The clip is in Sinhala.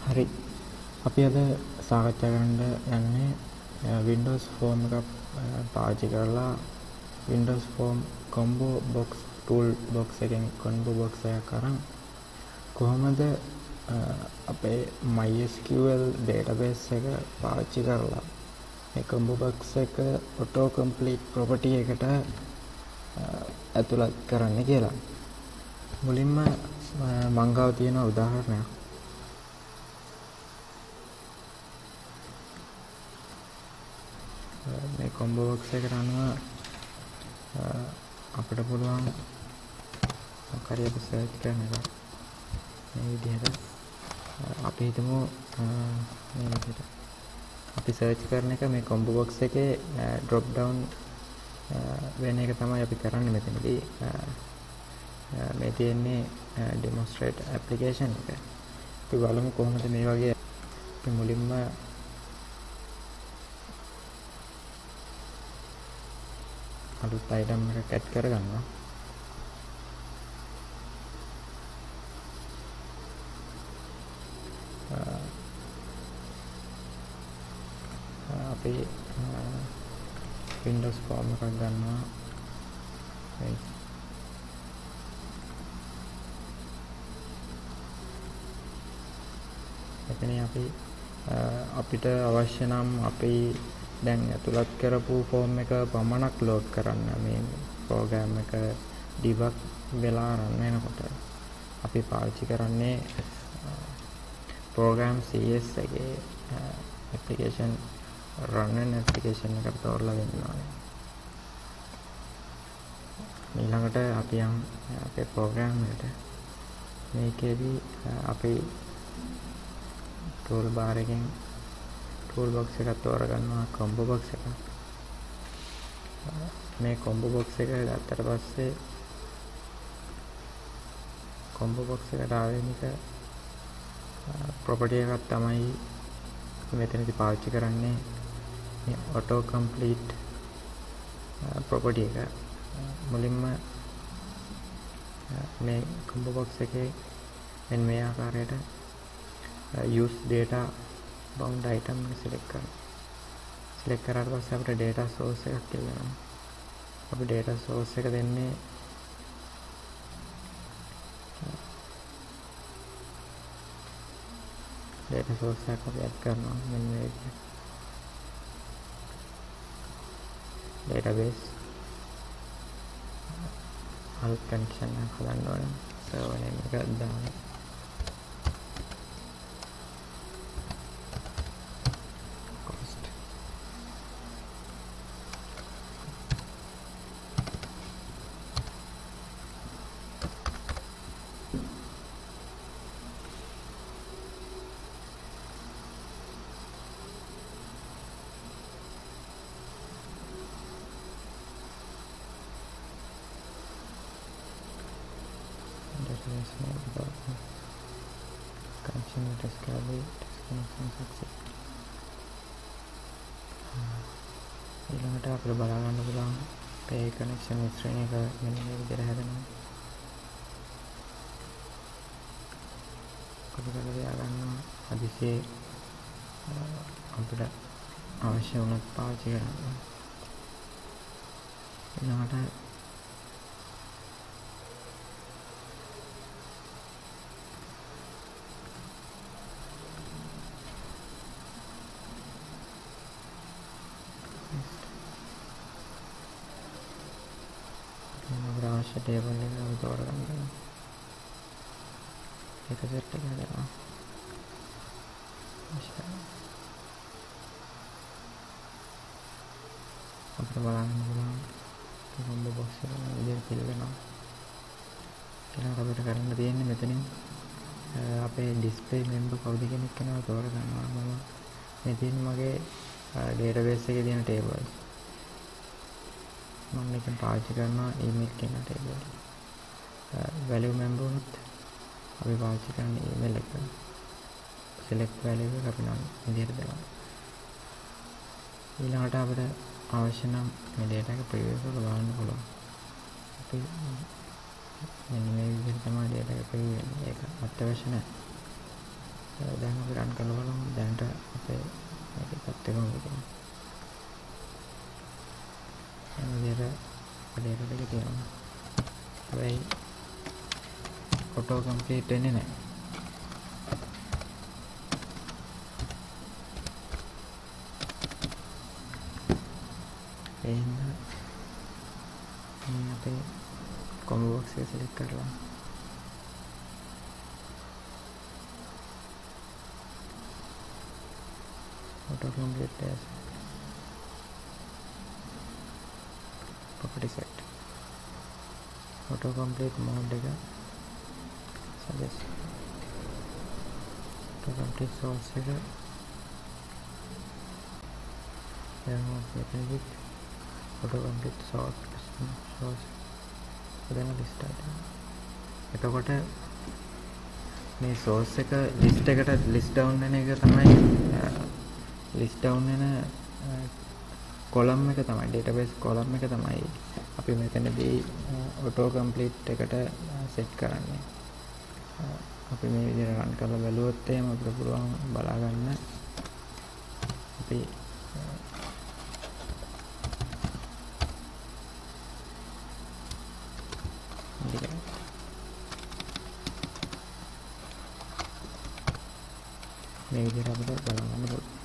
හරි. අපි අද සාකච්ඡා කරන්න යන්නේ Windows Form එකක් පාවිච්චි කරලා Windows Form combo box tool box එකෙන් combo box එකක් අරන් කොහොමද අපේ MySQL database එක පාවිච්චි කරලා මේ combo box එක auto complete property එකට ඇතුළත් කරන්න කියලා. මුලින්ම මං ගාව තියෙන උදාහරණයක්. මේ combo box එකට අනුව අපිට පුළුවන් මොකක්hari අපි සර්ච් කරන එක මේ විදිහට අපි හිතමු මේ විදිහට අපි සර්ච් කරන එක මේ combo box එකේ drop down වෙන එක තමයි අපි කරන්නේ මෙතනදී. මේ තියෙන්නේ demonstrate application එක. අපි බලමු කොහොමද මේ වගේ අපි මුලින්ම අලුත් item එකක් add කරගන්නවා. අපි Windows Form එකක් ගන්නවා. එතන අපිට අවශ්‍ය නම් අපි දැන් ඇතුළත් කරපු ෆෝම් එක පමණක් ලෝඩ් කරන්න මේ ප්‍රෝග්‍රෑම් එක ඩිබග් වෙලා රන් වෙනකොට අපි පාවිච්චි කරන්නේ ප්‍රෝග්‍රෑම් CS එකේ ඇප්ලිකේෂන් රන් වෙන ඇප්ලිකේෂන් එකට තෝරලා දෙන්න ඕනේ. ඊළඟට අපි අපේ ප්‍රෝග්‍රෑම් එකට මේකේදී අපි tool bar එකෙන් tool box එකක් තෝරගන්නවා combo box එක. මේ combo box එක ගත්තට පස්සේ combo box එකට ආවෙනික property එකක් තමයි මෙතනදී පාවිච්චි කරන්නේ මේ auto complete property එක. මුලින්ම මේ combo box එකේ මෙන්න මේ ආකාරයට use data bound item එක select කරනවා. select කරාට පස්සේ අපිට data source එකක් කියලා. අපි data source එක දෙන්නේ data source එක අපි add කරනවා මෙන්න මේ විදිහට. database help connection එක හදන්න ඕනේ. server name එක දාන්න. Connection discovery disconnection success. ඊළඟට අපිට බලා ගන්න පුළුවන් මේ connection මිශ්‍රණය එක මෙන්න මේ විදිහට හැදෙනවා. කොටකට තියා ගන්නවා හදිසියේ අපිට අවශ්‍ය වුණොත් පාවිච්චි කරන්න. ඊළඟට අවශ්‍ය ටේබල් එක අපි තෝරගන්නවා. ඒක සෙට් එක හදනවා. අපිට බලන්න පුළුවන් combo box එක විදිහට fill වෙනවා. ඊළඟට අපිට කරන්න තියෙන්නේ මෙතනින් අපේ display member කවුද කියන එක නම තෝරගන්නවා. මම මේ තියෙන්නේ මගේ database එකේ තියෙන table. මම මේකෙන් පාවිච්චි කරනවා email කියන table. value member උනත් අපි පාවිච්චි කරන්නේ email එක. select value එක අපි නම් විදිහට දානවා. ඊළඟට අපිට අවශ්‍ය නම් මේ data එක preview කරලා බලන්න පුළුවන්. අපි මෙන්න මේ විදිහට තමයි data එක preview වෙන්නේ. ඒක අත්‍යවශ්‍ය නැහැ. දැන් අපි රන් කරලා බලමු දැනට අපේ මේක පැත්තක මොකද කියන්නේ. එළියට දෙක තියෙනවා. හැබැයි ඔටෝ කම්ප්ලීට් වෙන්නේ නැහැ. එහෙනම් මේ අපේ කොම්බෝ බොක්ස් එක සිලෙක්ට් කරලා auto complete as property set auto complete mode එක suggest auto complete source එක then with auto complete source then list item එතකොට මේ source එක list එකට list down වෙන එක තමයි list down වෙන column එක තමයි database column එක තමයි අපි මෙතනදී auto complete එකට set කරන්නේ. අපි මේ විදිහට run කරලා බලුවොත් එහෙම අපිට පුළුවන් බලා ගන්න අපි මේ විදිහට අපිට බලන්න පුළුවන්.